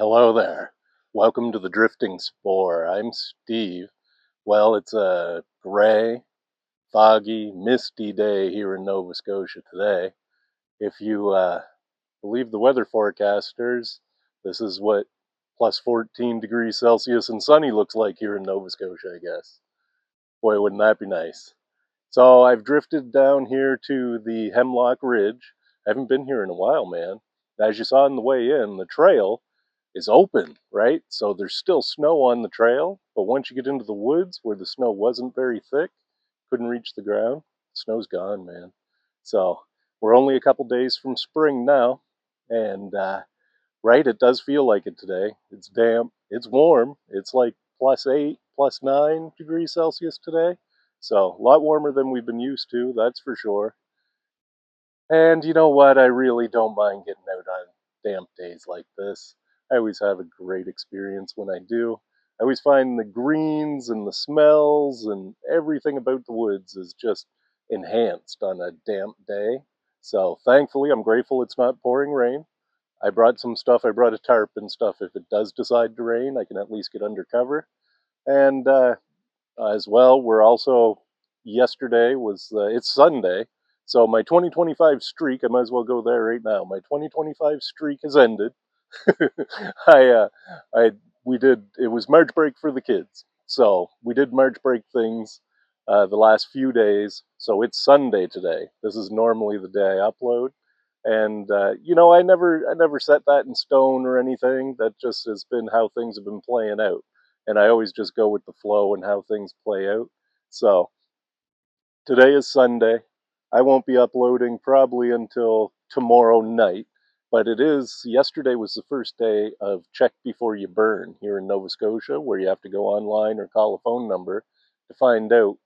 Hello there. Welcome to the Drifting Spore. I'm Steve. Well, it's a gray, foggy, misty day here in Nova Scotia today. If you believe the weather forecasters, this is what plus 14 degrees Celsius and sunny looks like here in Nova Scotia, I guess. Boy, wouldn't that be nice? So I've drifted down here to the Hemlock Ridge. I haven't been here in a while, man. As you saw on the way in, the trail is open, right? So there's still snow on the trail, but once you get into the woods where the snow wasn't very thick, couldn't reach the ground, snow's gone, man. So we're only a couple days from spring now, and right, it does feel like it today. It's damp, it's warm, it's like +8, +9 degrees Celsius today. So a lot warmer than we've been used to, that's for sure. And you know what? I really don't mind getting out on damp days like this. I always have a great experience when I do. I always find the greens and the smells and everything about the woods is just enhanced on a damp day. So thankfully, I'm grateful it's not pouring rain. I brought some stuff. I brought a tarp and stuff. If it does decide to rain, I can at least get under cover. And as well, we're also, yesterday was, it's Sunday, so my 2025 streak, I might as well go there right now. My 2025 streak has ended. I, I, we did, it was March break for the kids. So we did March break things the last few days. So it's Sunday today. This is normally the day I upload. And, I never set that in stone or anything. That just has been how things have been playing out. And I always just go with the flow and how things play out. So today is Sunday. I won't be uploading probably until tomorrow night, but yesterday was the first day of check before you burn here in Nova Scotia, where you have to go online or call a phone number to find out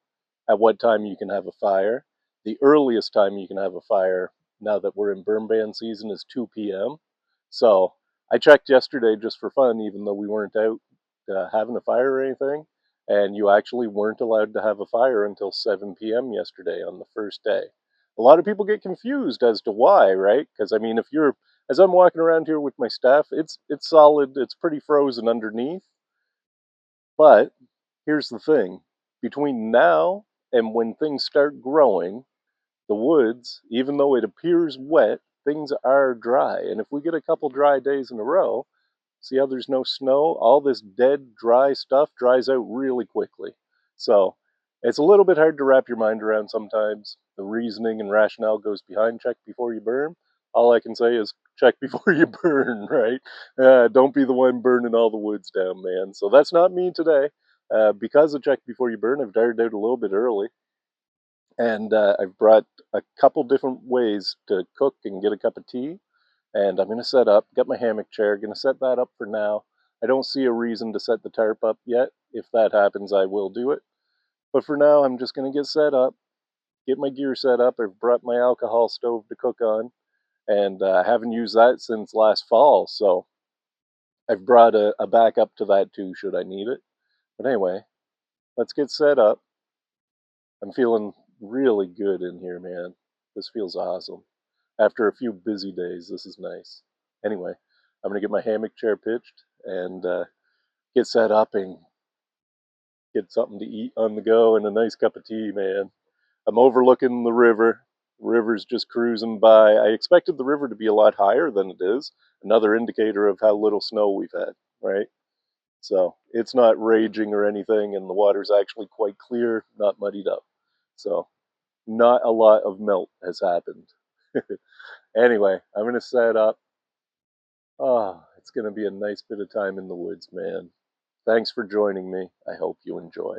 at what time you can have a fire. The earliest time you can have a fire now that we're in burn ban season is 2 p.m. So I checked yesterday just for fun, even though we weren't out having a fire or anything, and you actually weren't allowed to have a fire until 7 p.m. yesterday on the first day. A lot of people get confused as to why, right? Because I mean, as I'm walking around here with my staff, it's solid, it's pretty frozen underneath. But here's the thing: between now and when things start growing, the woods, even though it appears wet, things are dry. And if we get a couple dry days in a row, see how there's no snow? All this dead, dry stuff dries out really quickly. So it's a little bit hard to wrap your mind around sometimes. The reasoning and rationale goes behind check before you burn. All I can say is check before you burn, right? Don't be the one burning all the woods down, man. So that's not me today. Because of check before you burn, I've darted out a little bit early. And I've brought a couple different ways to cook and get a cup of tea. And I'm going to get my hammock chair, going to set that up for now. I don't see a reason to set the tarp up yet. If that happens, I will do it. But for now, I'm just going to get set up, get my gear set up. I've brought my alcohol stove to cook on, and I haven't used that since last fall. So I've brought a backup to that too, should I need it. But anyway, let's get set up. I'm feeling really good in here, man. This feels awesome. After a few busy days, this is nice. Anyway, I'm going to get my hammock chair pitched and get set up and get something to eat on the go and a nice cup of tea, man. I'm overlooking the river. The river's just cruising by. I expected the river to be a lot higher than it is. Another indicator of how little snow we've had, right? So it's not raging or anything, and the water's actually quite clear, not muddied up. So not a lot of melt has happened. Anyway, I'm going to set up. Oh, it's going to be a nice bit of time in the woods, man. Thanks for joining me. I hope you enjoy.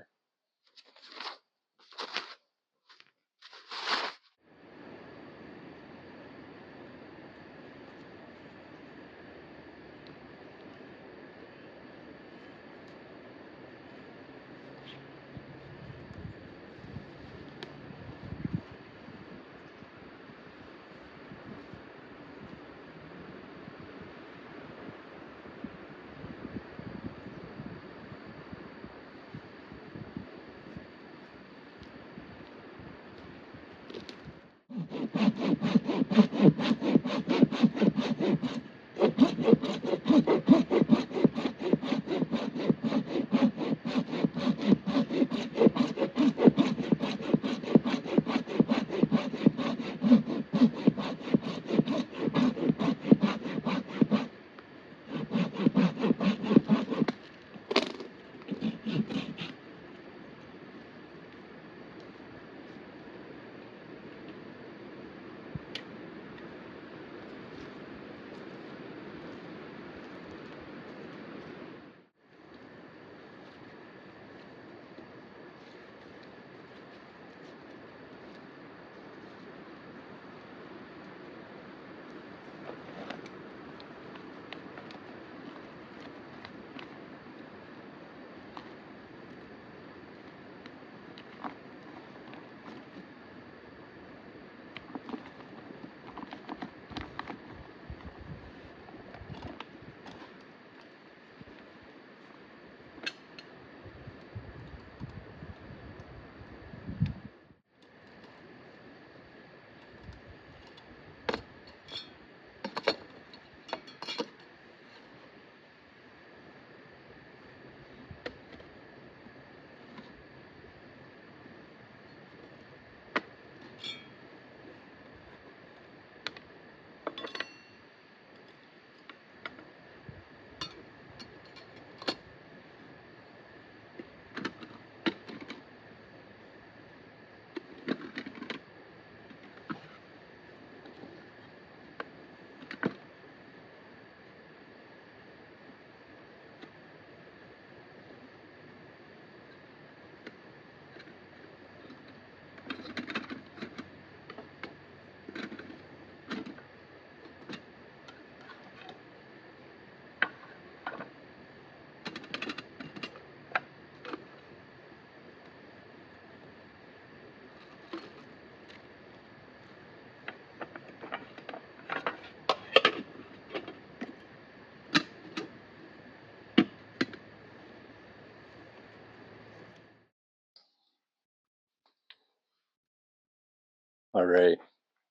Alright,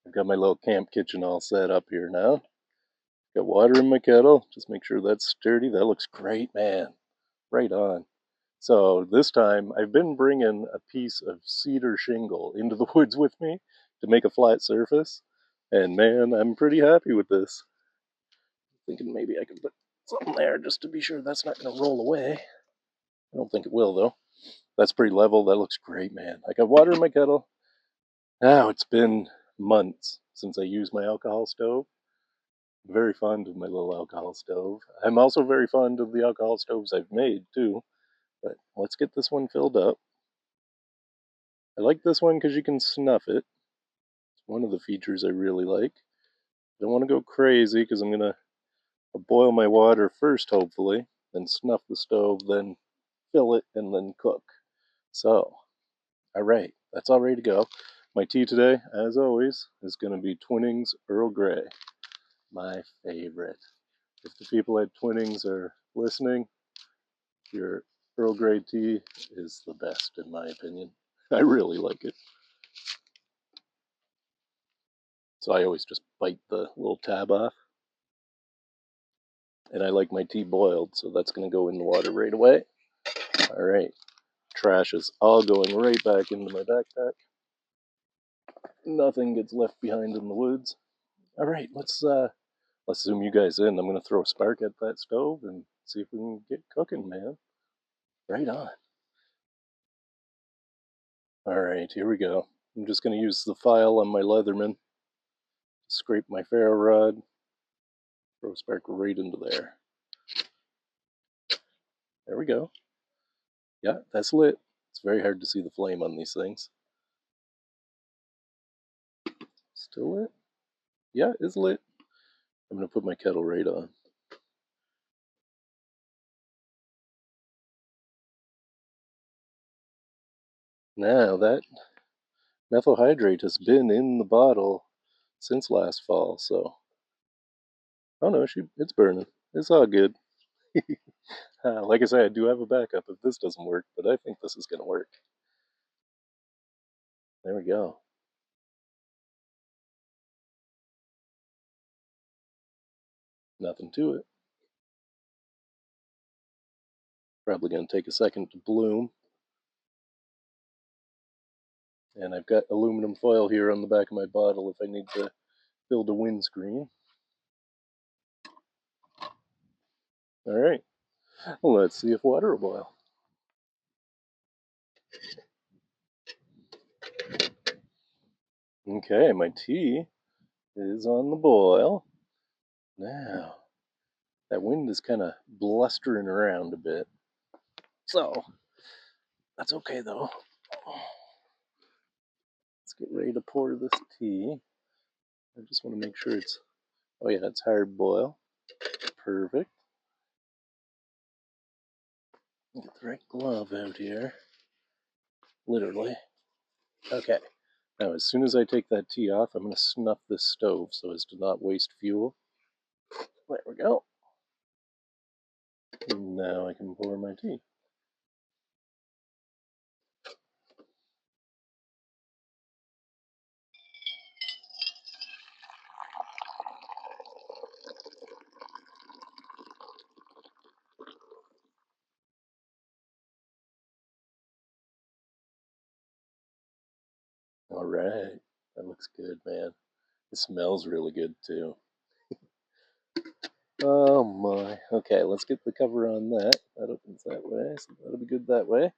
I've got my little camp kitchen all set up here now. Got water in my kettle. Just make sure that's sturdy. That looks great, man. Right on. So this time I've been bringing a piece of cedar shingle into the woods with me to make a flat surface. And man, I'm pretty happy with this. Thinking maybe I could put something there just to be sure that's not going to roll away. I don't think it will though. That's pretty level. That looks great, man. I got water in my kettle. Now it's been months since I used my alcohol stove. I'm very fond of my little alcohol stove. I'm also very fond of the alcohol stoves I've made too. But let's get this one filled up. I like this one because you can snuff it. It's one of the features I really like. Don't want to go crazy because I'm going to boil my water first, hopefully, then snuff the stove, then fill it, and then cook. So, alright, that's all ready to go. My tea today, as always, is going to be Twinings Earl Grey. My favorite. If the people at Twinings are listening, your Earl Grey tea is the best, in my opinion. I really like it. So I always just bite the little tab off. And I like my tea boiled, so that's going to go in the water right away. Alright, trash is all going right back into my backpack. Nothing gets left behind in the woods. Alright, let's zoom you guys in. I'm going to throw a spark at that stove and see if we can get cooking, man. Right on. Alright, here we go. I'm just going to use the file on my Leatherman. Scrape my ferro rod. Throw a spark right into there. There we go. Yeah, that's lit. It's very hard to see the flame on these things. Still lit? Yeah, it's lit. I'm going to put my kettle right on. Now that methyl hydrate has been in the bottle since last fall, so... Oh no, it's burning. It's all good. Like I say, I do have a backup if this doesn't work, but I think this is going to work. There we go. Nothing to it. Probably going to take a second to bloom. And I've got aluminum foil here on the back of my bottle if I need to build a windscreen. Alright, well, let's see if water will boil. Okay, my tea is on the boil. Now, that wind is kind of blustering around a bit. So, that's okay though. Let's get ready to pour this tea. I just want to make sure it's... Oh yeah, it's hard boil. Perfect. Get the right glove out here. Literally. Okay. Now, as soon as I take that tea off, I'm going to snuff this stove so as to not waste fuel. There we go. And now I can pour my tea. Alright. That looks good, man. It smells really good, too. Oh my. Okay, let's get the cover on that. That opens that way, so that'll be good that way.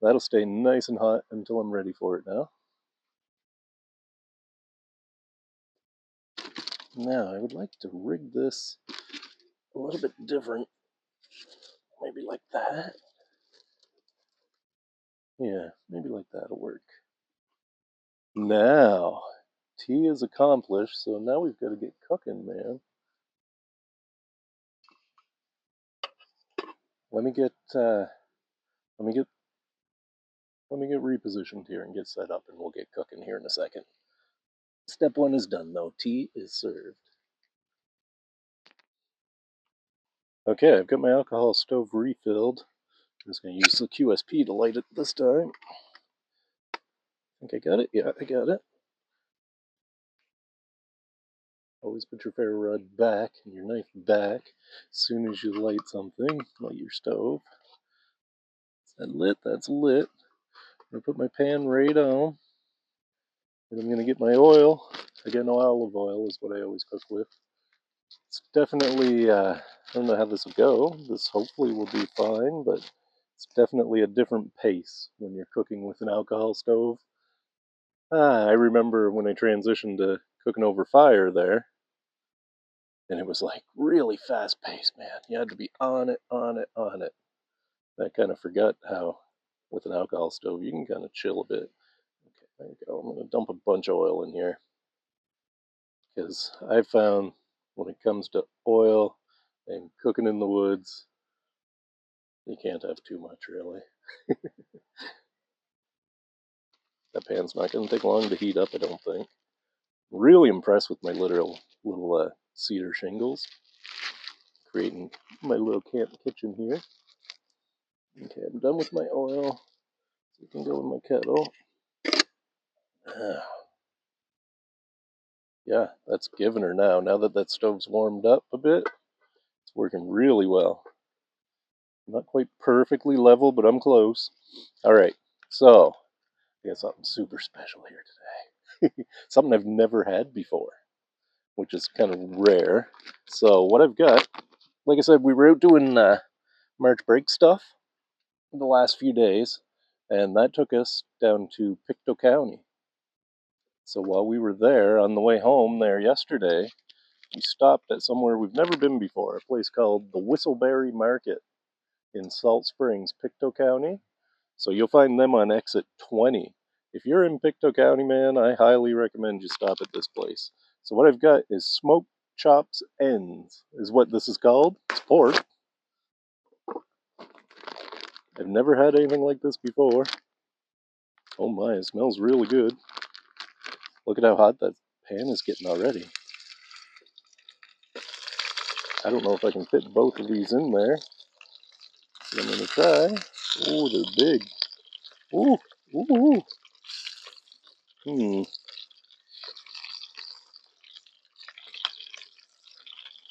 That'll stay nice and hot until I'm ready for it now. Now, I would like to rig this a little bit different. Maybe like that. Yeah, maybe like that'll work. Now, tea is accomplished, so now we've got to get cooking, man. Let me get repositioned here and get set up, and we'll get cooking here in a second. Step one is done, though. Tea is served. Okay, I've got my alcohol stove refilled. I'm just going to use the QSP to light it this time. I think I got it. Yeah, I got it. Always put your ferro rod back and your knife back as soon as you light something, light your stove. Is that lit? That's lit. I'm going to put my pan right on. And I'm going to get my oil. Again, olive oil is what I always cook with. It's definitely, I don't know how this will go. This hopefully will be fine, but it's definitely a different pace when you're cooking with an alcohol stove. I remember when I transitioned to cooking over fire there, and it was like really fast paced, man. You had to be on it, on it, on it. I kind of forgot how with an alcohol stove you can kind of chill a bit. Okay, there you go. I'm going to dump a bunch of oil in here because I found when it comes to oil and cooking in the woods, you can't have too much really. That pan's not going to take long to heat up, I don't think. Really impressed with my little cedar shingles, creating my little camp kitchen here. Okay, I'm done with my oil, so you can go in my kettle. Yeah, that's giving her now. Now that that stove's warmed up a bit, it's working really well. Not quite perfectly level, but I'm close. All right, so I got something super special here today. Something I've never had before, which is kind of rare. So what I've got, like I said, we were out doing March break stuff the last few days, and that took us down to Pictou County. So while we were there on the way home there yesterday, we stopped at somewhere we've never been before, a place called the Whistleberry Market in Salt Springs, Pictou County. So you'll find them on exit 20. If you're in Pictou County, man, I highly recommend you stop at this place. So what I've got is smoked chops ends, is what this is called. It's pork. I've never had anything like this before. Oh my, it smells really good. Look at how hot that pan is getting already. I don't know if I can fit both of these in there, but I'm going to try. Oh, they're big. Ooh, ooh,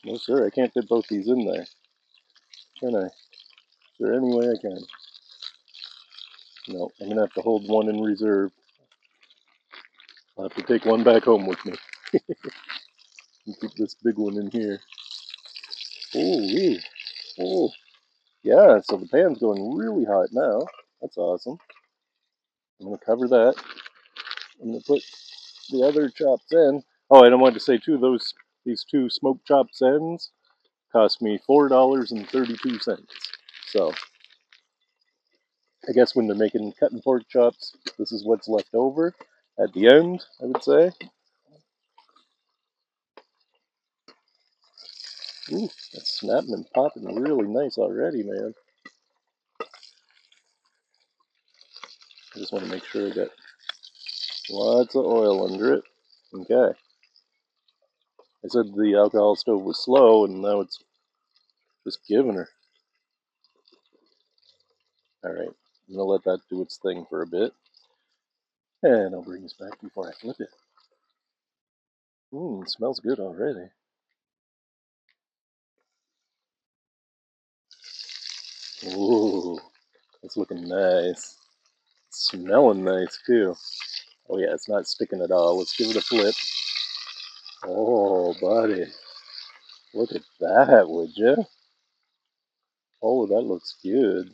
No, sir, I can't fit both these in there. Can I? Is there any way I can? No, I'm going to have to hold one in reserve. I'll have to take one back home with me. And keep this big one in here. Oh, oh. Yeah, so the pan's going really hot now. That's awesome. I'm going to cover that. I'm going to put the other chopped in. Oh, and I wanted to say too, these two smoked chopped ends cost me $4.32. So I guess when they're making cutting pork chops, this is what's left over at the end, I would say. Ooh, that's snapping and popping really nice already, man. I just want to make sure I got lots of oil under it. Okay. I said the alcohol stove was slow, and now it's just giving her. Alright, I'm going to let that do its thing for a bit. And I'll bring this back before I flip it. It smells good already. Ooh, that's looking nice. It's smelling nice too. Oh yeah, it's not sticking at all. Let's give it a flip. Oh, buddy. Look at that, would you? Oh, that looks good.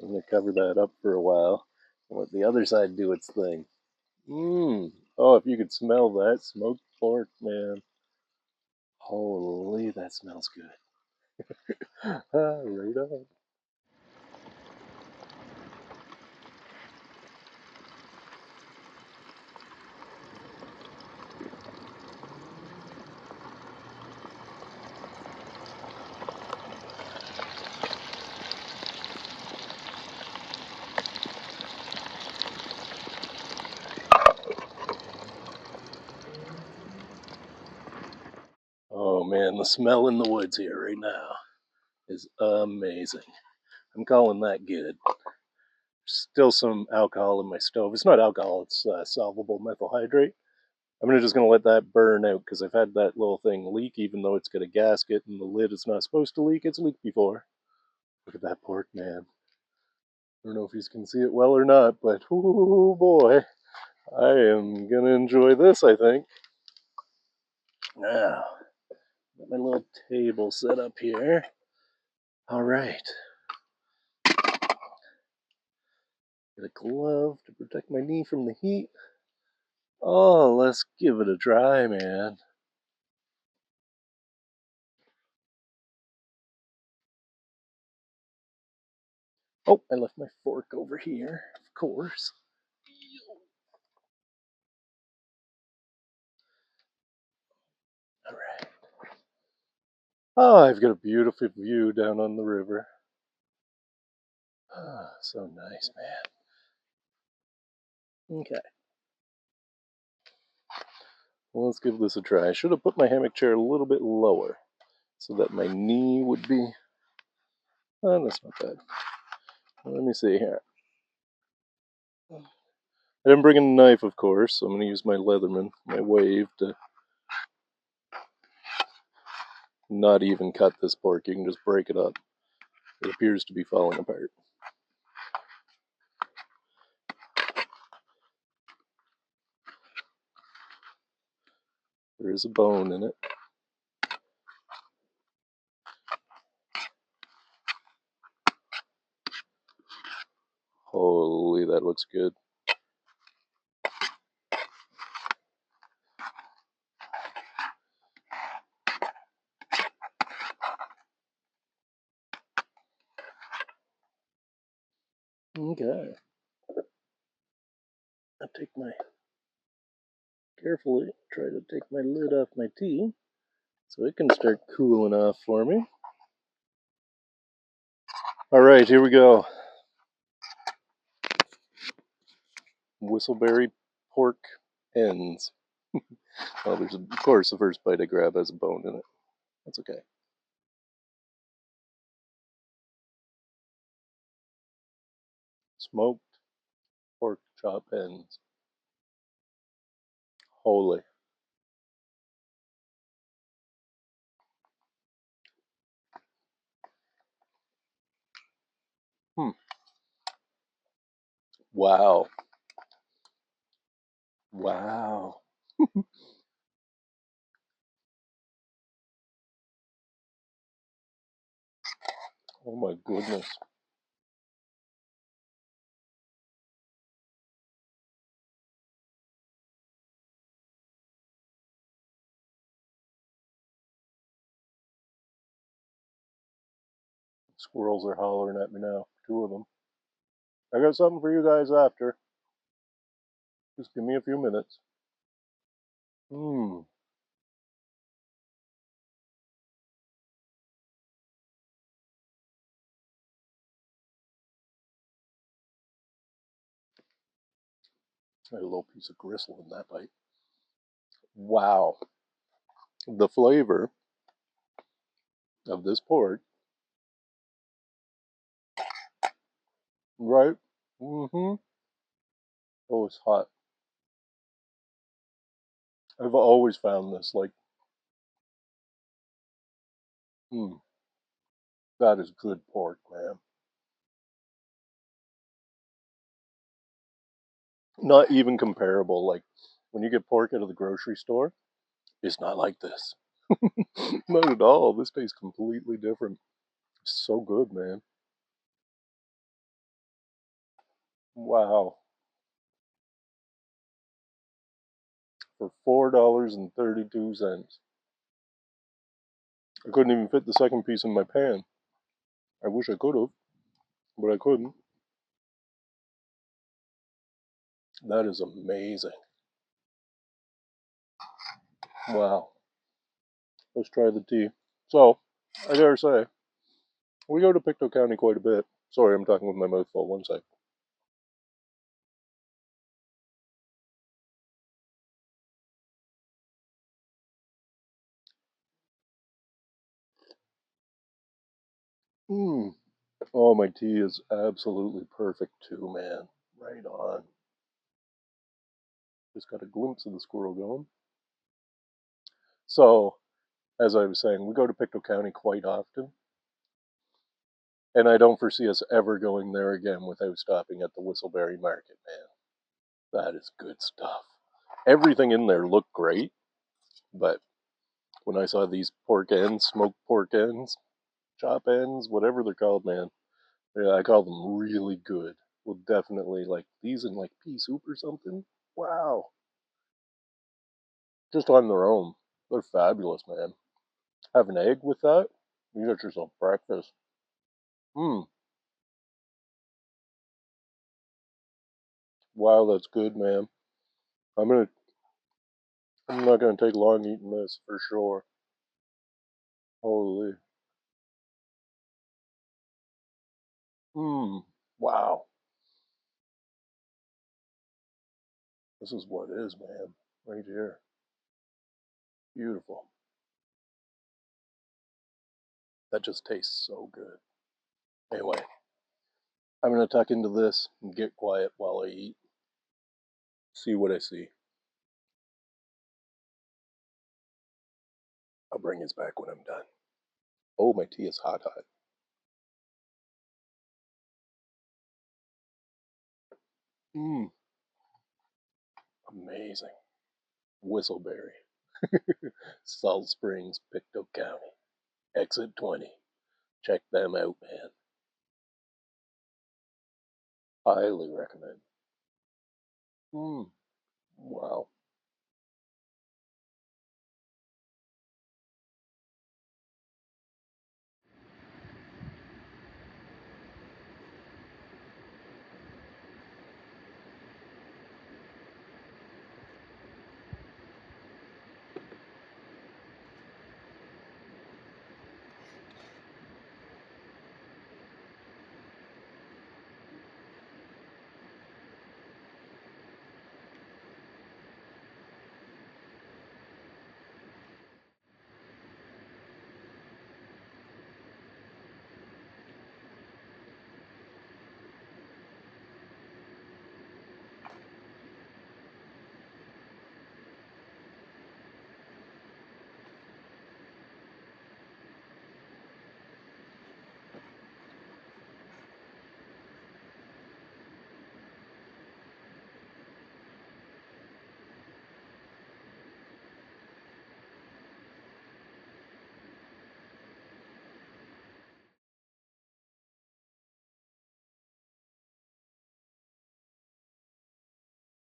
I'm going to cover that up for a while and let the other side do its thing. Oh, if you could smell that smoked pork, man. Holy, that smells good. Right on. Oh man, the smell in the woods here right now is amazing. I'm calling that good. Still some alcohol in my stove. It's not alcohol, it's solvable methyl hydrate. I'm just gonna let that burn out because I've had that little thing leak, even though it's got a gasket and the lid is not supposed to leak. It's leaked before. Look at that pork, man. I don't know if you can see it well or not, but oh boy, I am gonna enjoy this, I think. Now, got my little table set up here. All right. Get a glove to protect my knee from the heat. Oh, let's give it a try, man. Oh, I left my fork over here, of course. All right. Oh, I've got a beautiful view down on the river. Ah, so nice, man. Okay. Well, let's give this a try. I should have put my hammock chair a little bit lower so that my knee would be. Oh, that's not bad. Let me see here. I didn't bring a knife, of course, so I'm going to use my Leatherman, my wave, to not even cut this pork. You can just break it up. It appears to be falling apart. There is a bone in it. Holy, that looks good. Okay. I take my carefully try to take my lid off my tea so it can start cooling off for me. All right, here we go. Whistleberry pork ends. Well, there's of course the first bite I grab has a bone in it. That's okay. Smoked pork chop ends. Holy. Hmm. Wow. Wow. Oh my goodness. Squirrels are hollering at me now. Two of them. I got something for you guys after. Just give me a few minutes. Mmm. A little piece of gristle in that bite. Wow. The flavor of this pork, right? Mm-hmm. Oh, it's hot. I've always found this like, mm, that is good pork, man. Not even comparable. Like when you get pork out of the grocery store, it's not like this. Not at all. This tastes completely different. It's so good, man. Wow. For $4.32. I couldn't even fit the second piece in my pan. I wish I could have, but I couldn't. That is amazing. Wow. Let's try the tea. So, I dare say, we go to Pictou County quite a bit. Sorry, I'm talking with my mouth full. One sec. Mmm. Oh, my tea is absolutely perfect too, man. Right on. Just got a glimpse of the squirrel going. So, as I was saying, we go to Pictou County quite often, and I don't foresee us ever going there again without stopping at the Whistleberry Market, man. That is good stuff. Everything in there looked great, but when I saw these pork ends, smoked pork ends, chop ends, whatever they're called, man, yeah, I call them really good. Will definitely like these in like pea soup or something. Wow, just on their own, they're fabulous, man. Have an egg with that, you got yourself breakfast. Mmm, wow, that's good, man. I'm gonna, I'm not gonna take long eating this for sure. Holy, mmm, wow, this is what it is, man. Right here, beautiful. That just tastes so good. Anyway, I'm gonna tuck into this and get quiet while I eat. See what I see. I'll bring his back when I'm done. Oh, my tea is hot, hot. Mmm, amazing. Whistleberry. Salt Springs, Pictou County. Exit 20. Check them out, man. Highly recommend. Mmm, wow.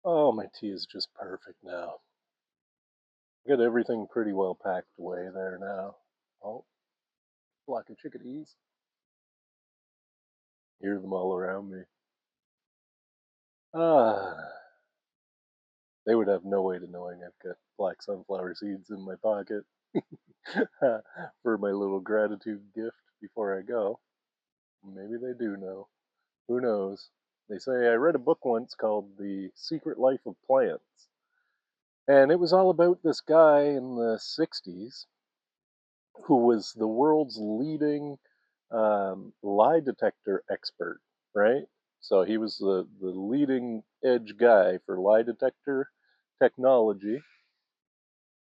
Oh, my tea is just perfect now. Got everything pretty well packed away there now. Oh, flock of chickadees. Hear them all around me. Ah, they would have no way to knowing I've got black sunflower seeds in my pocket for my little gratitude gift before I go. Maybe they do know. Who knows? They say I read a book once called The Secret Life of Plants, and it was all about this guy in the 60s who was the world's leading lie detector expert, right? So he was the leading edge guy for lie detector technology.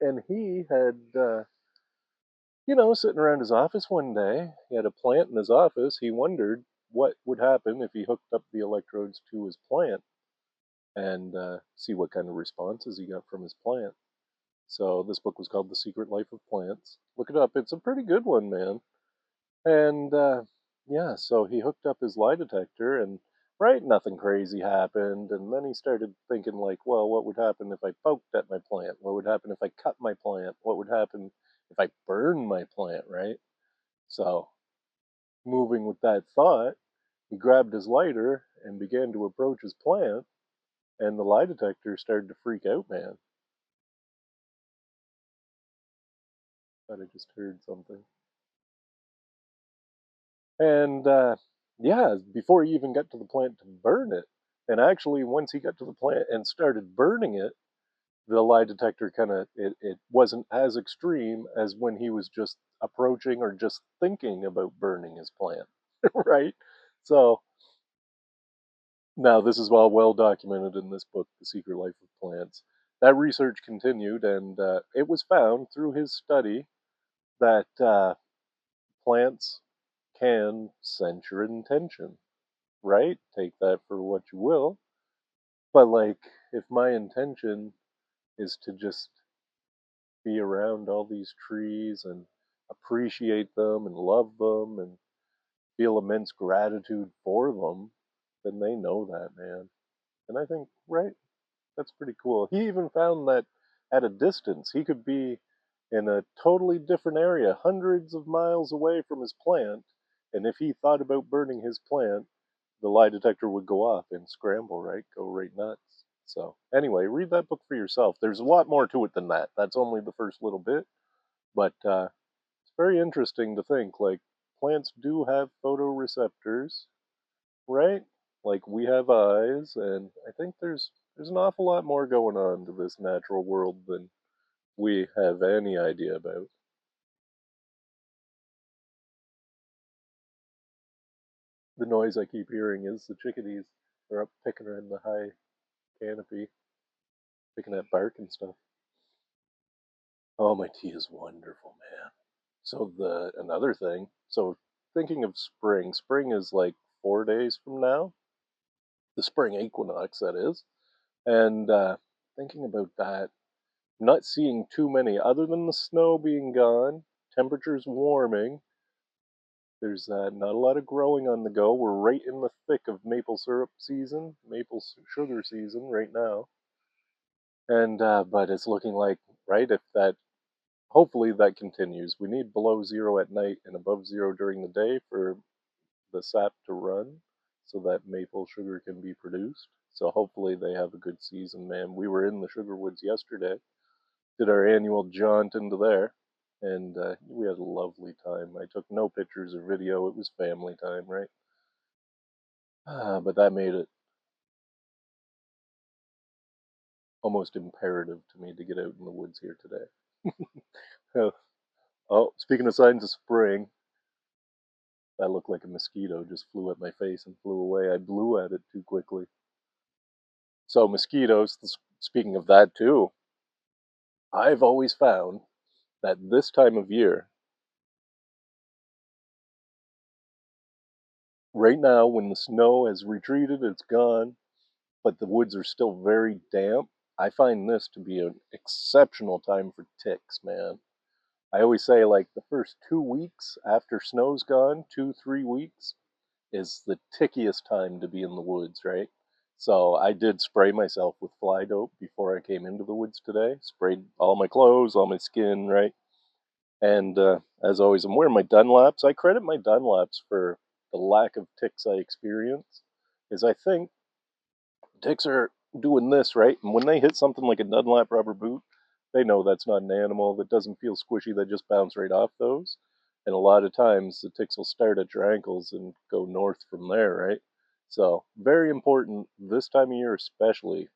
And he had, sitting around his office one day, he had a plant in his office. He wondered what would happen if he hooked up the electrodes to his plant and see what kind of responses he got from his plant. So this book was called The Secret Life of Plants. Look it up. It's a pretty good one, man. And yeah, so he hooked up his lie detector, and right, nothing crazy happened. And then he started thinking, like, well, what would happen if I poked at my plant? What would happen if I cut my plant? What would happen if I burned my plant, right? So, moving with that thought, he grabbed his lighter and began to approach his plant, and the lie detector started to freak out, man. Thought I just heard something. And yeah, before he even got to the plant to burn it, and actually once he got to the plant and started burning it, the lie detector kind of it wasn't as extreme as when he was just approaching or just thinking about burning his plant, right? So now this is all well documented in this book, The Secret Life of Plants. that research continued, and it was found through his study that plants can sense your intention, right? Take that for what you will. But like, if my intention is to just be around all these trees and appreciate them and love them and feel immense gratitude for them, then they know that, man. And I think, right, that's pretty cool. He even found that at a distance, he could be in a totally different area, hundreds of miles away from his plant, and if he thought about burning his plant, the lie detector would go off and scramble, right? Go right nuts. So, anyway, read that book for yourself. There's a lot more to it than that. That's only the first little bit, but it's very interesting to think like plants do have photoreceptors, right? Like we have eyes, and I think there's an awful lot more going on to this natural world than we have any idea about. The noise I keep hearing is the chickadees. They're up picking around the high canopy, picking at bark and stuff. Oh, my tea is wonderful, man. So the another thing, so thinking of spring, spring is like 4 days from now, the spring equinox, that is. And thinking about that, not seeing too many, other than the snow being gone, temperatures warming. There's not a lot of growing on the go. We're right in the thick of maple syrup season, maple sugar season right now. And but it's looking like, right, if that hopefully that continues. We need below zero at night and above zero during the day for the sap to run so that maple sugar can be produced. So hopefully they have a good season, man. We were in the sugar woods yesterday, did our annual jaunt into there, and we had a lovely time. I took no pictures or video. It was family time, right? But that made it almost imperative to me to get out in the woods here today. Oh, speaking of signs of spring, that looked like a mosquito just flew at my face and flew away. I blew at it too quickly. So mosquitoes, speaking of that too, I've always found that this time of year, right now when the snow has retreated, it's gone, but the woods are still very damp, I find this to be an exceptional time for ticks, man. I always say like the first 2 weeks after snow's gone, 2, 3 weeks, is the tickiest time to be in the woods, right? So I did spray myself with fly dope before I came into the woods today. Sprayed all my clothes, all my skin, right? And as always, I'm wearing my Dunlaps. I credit my Dunlaps for the lack of ticks I experience, is I think ticks are doing this, right? And when they hit something like a Dunlap rubber boot, they know that's not an animal that doesn't feel squishy. They just bounce right off those. And a lot of times the ticks will start at your ankles and go north from there, right? So, very important this time of year, especially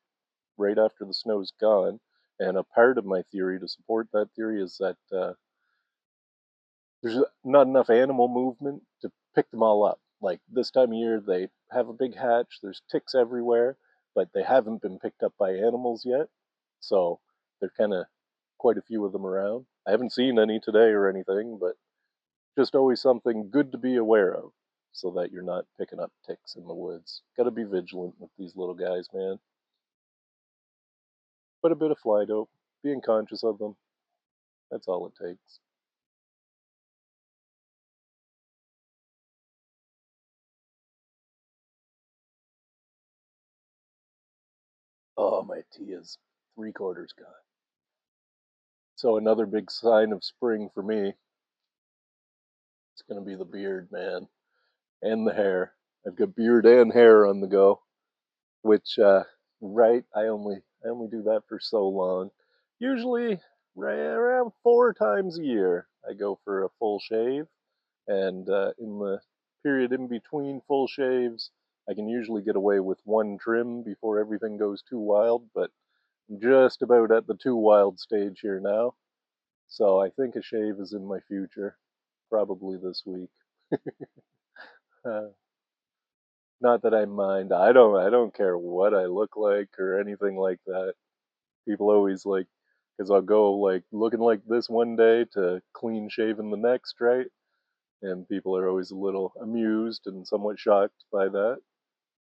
right after the snow's gone. And a part of my theory to support that theory is that there's not enough animal movement to pick them all up. Like this time of year, they have a big hatch, there's ticks everywhere, but they haven't been picked up by animals yet. So there are kind of quite a few of them around. I haven't seen any today or anything, but just always something good to be aware of so that you're not picking up ticks in the woods. Got to be vigilant with these little guys, man. But a bit of fly dope, being conscious of them, that's all it takes. Oh, my tea is 3/4 gone. So another big sign of spring for me, it's gonna be the beard, man, and the hair. I've got beard and hair on the go, which right, I only do that for so long. Usually right around 4 times a year I go for a full shave, and in the period in between full shaves, I can usually get away with one trim before everything goes too wild, but I'm just about at the too wild stage here now. So I think a shave is in my future, probably this week. Uh, Not that I mind. I don't care what I look like or anything like that. People always like, because I'll go like looking like this one day to clean shaven the next, right? And people are always a little amused and somewhat shocked by that.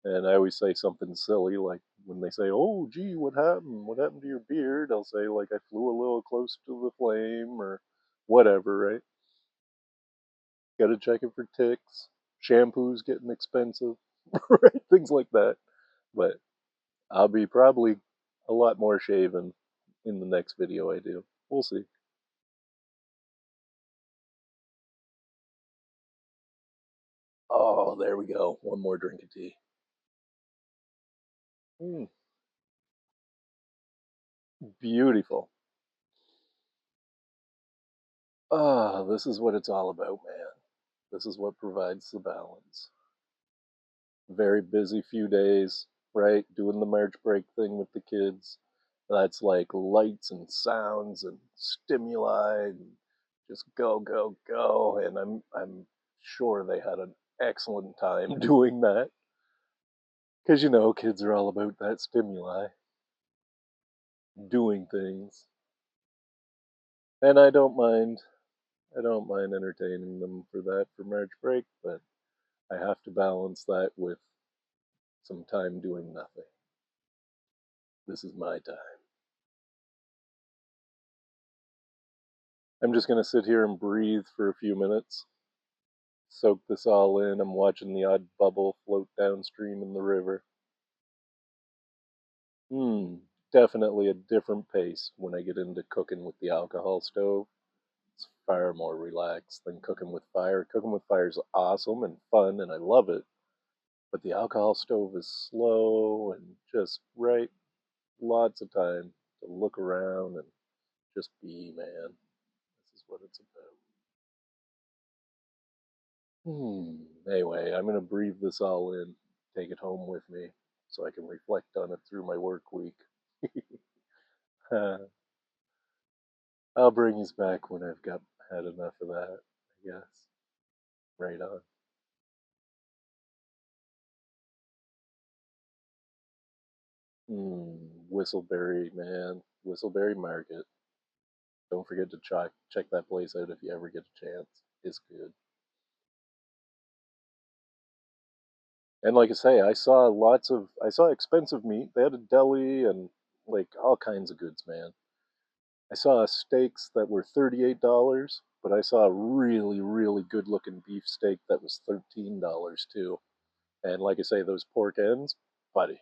And I always say something silly, like when they say, "Oh, gee, what happened? What happened to your beard?" I'll say, like, I flew a little close to the flame or whatever, right? Gotta check it for ticks. Shampoo's getting expensive, right? Things like that. But I'll be probably a lot more shaven in the next video I do. We'll see. Oh, there we go. One more drink of tea. Mm, beautiful. Ah, this is what it's all about, man. This is what provides the balance. Very busy few days, right? Doing the March break thing with the kids. That's like lights and sounds and stimuli and just go, go, go. And I'm sure they had an excellent time doing that. Because you know, kids are all about that stimuli, doing things. And I don't mind entertaining them for that for March break, but I have to balance that with some time doing nothing. This is my time. I'm just going to sit here and breathe for a few minutes, soak this all in. I'm watching the odd bubble float downstream in the river. Definitely a different pace when I get into cooking with the alcohol stove. It's far more relaxed than cooking with fire. Cooking with fire is awesome and fun, and I love it. But the alcohol stove is slow and just right. Lots of time to look around and just be, man. This is what it's about. Anyway, I'm going to breathe this all in, take it home with me so I can reflect on it through my work week. I'll bring you back when I've got had enough of that, I guess. Right on. Whistleberry, man. Whistleberry Market. Don't forget to check that place out if you ever get a chance. It's good. And like I say, I saw expensive meat. They had a deli and like all kinds of goods, man. I saw steaks that were $38, but I saw a really, really good looking beef steak that was $13 too. And like I say, those pork ends, buddy,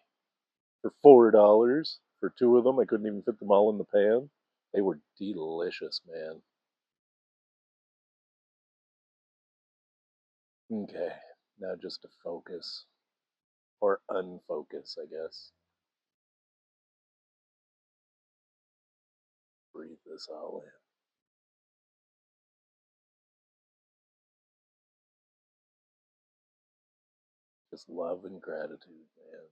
for $4 for two of them, I couldn't even fit them all in the pan. They were delicious, man. Okay, now just to focus or unfocus, I guess. Breathe this all in. Just love and gratitude, man.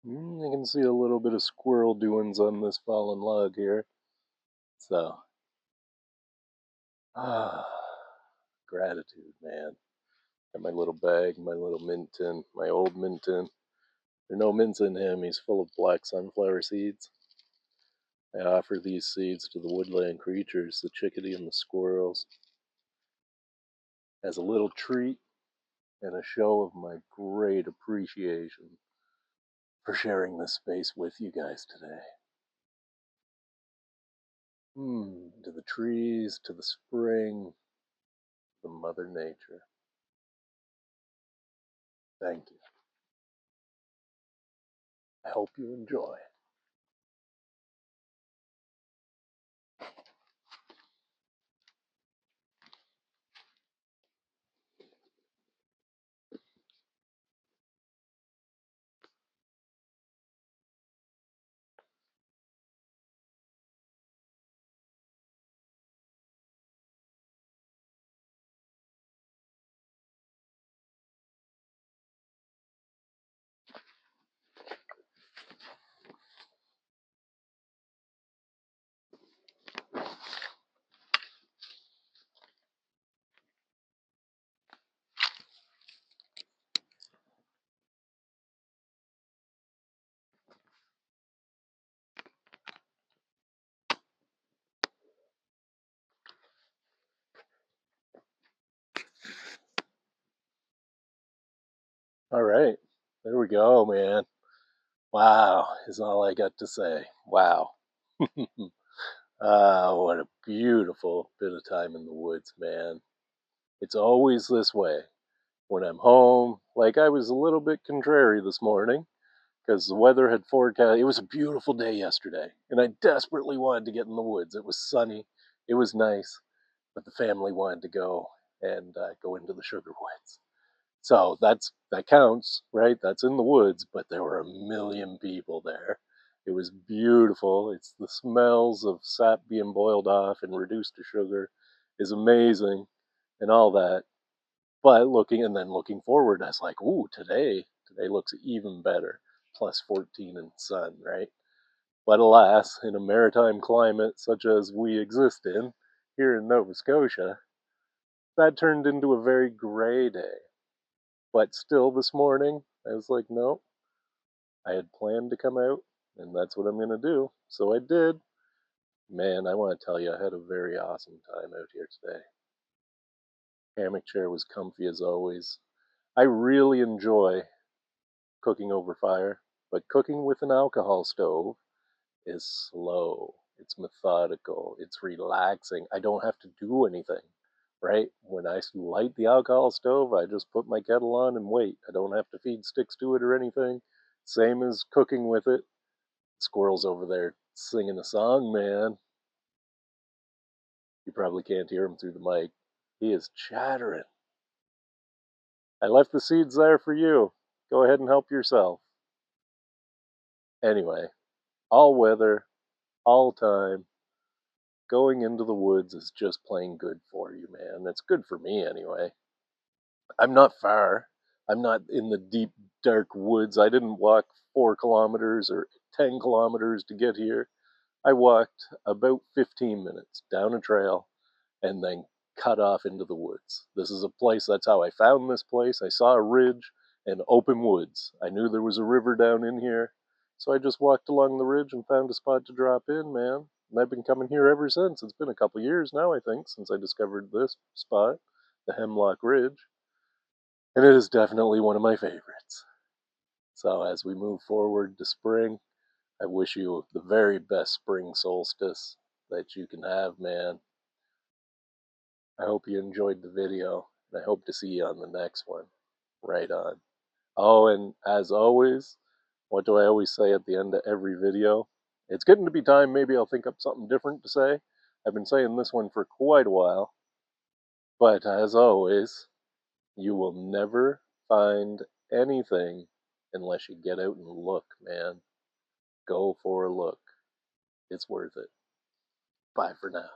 I can see a little bit of squirrel doings on this fallen log here. So, ah, gratitude, man. Got my little bag, my little mint tin, my old mint tin. There's no mints in him. He's full of black sunflower seeds. I offer these seeds to the woodland creatures, the chickadee and the squirrels, as a little treat and a show of my great appreciation for sharing this space with you guys today. To the trees, to the spring, to Mother Nature. Thank you. I hope you enjoy. All right. There we go, man. Wow, is all I got to say. Wow. What a beautiful bit of time in the woods, man. It's always this way. When I'm home, like I was a little bit contrary this morning because the weather had forecast. It was a beautiful day yesterday, and I desperately wanted to get in the woods. It was sunny, it was nice, but the family wanted to go and go into the sugar woods. So that counts, right? That's in the woods, but there were a million people there. It was beautiful. It's the smells of sap being boiled off and reduced to sugar is amazing and all that. But looking forward, I was like, ooh, today looks even better. Plus 14 in the sun, right? But alas, in a maritime climate such as we exist in here in Nova Scotia, that turned into a very gray day. But still, this morning, I was like, no, I had planned to come out, and that's what I'm going to do. So I did. Man, I want to tell you, I had a very awesome time out here today. Hammock chair was comfy as always. I really enjoy cooking over fire, but cooking with an alcohol stove is slow. It's methodical. It's relaxing. I don't have to do anything, right? When I light the alcohol stove, I just put my kettle on and wait. I don't have to feed sticks to it or anything. Same as cooking with it. Squirrel's over there singing a song, man. You probably can't hear him through the mic. He is chattering. I left the seeds there for you. Go ahead and help yourself. Anyway, all weather, all time, going into the woods is just plain good for you, man. It's good for me anyway. I'm not far. I'm not in the deep, dark woods. I didn't walk 4 kilometers or 10 kilometers to get here. I walked about 15 minutes down a trail and then cut off into the woods. This is a place, that's how I found this place. I saw a ridge and open woods. I knew there was a river down in here. So I just walked along the ridge and found a spot to drop in, man. And I've been coming here ever since. It's been a couple years now, I think, since I discovered this spot, the Hemlock Ridge. And it is definitely one of my favorites. So as we move forward to spring, I wish you the very best spring solstice that you can have, man. I hope you enjoyed the video, and I hope to see you on the next one. Right on. Oh, and as always, what do I always say at the end of every video? It's getting to be time, maybe I'll think up something different to say. I've been saying this one for quite a while, but as always, you will never find anything unless you get out and look, man. Go for a look. It's worth it. Bye for now.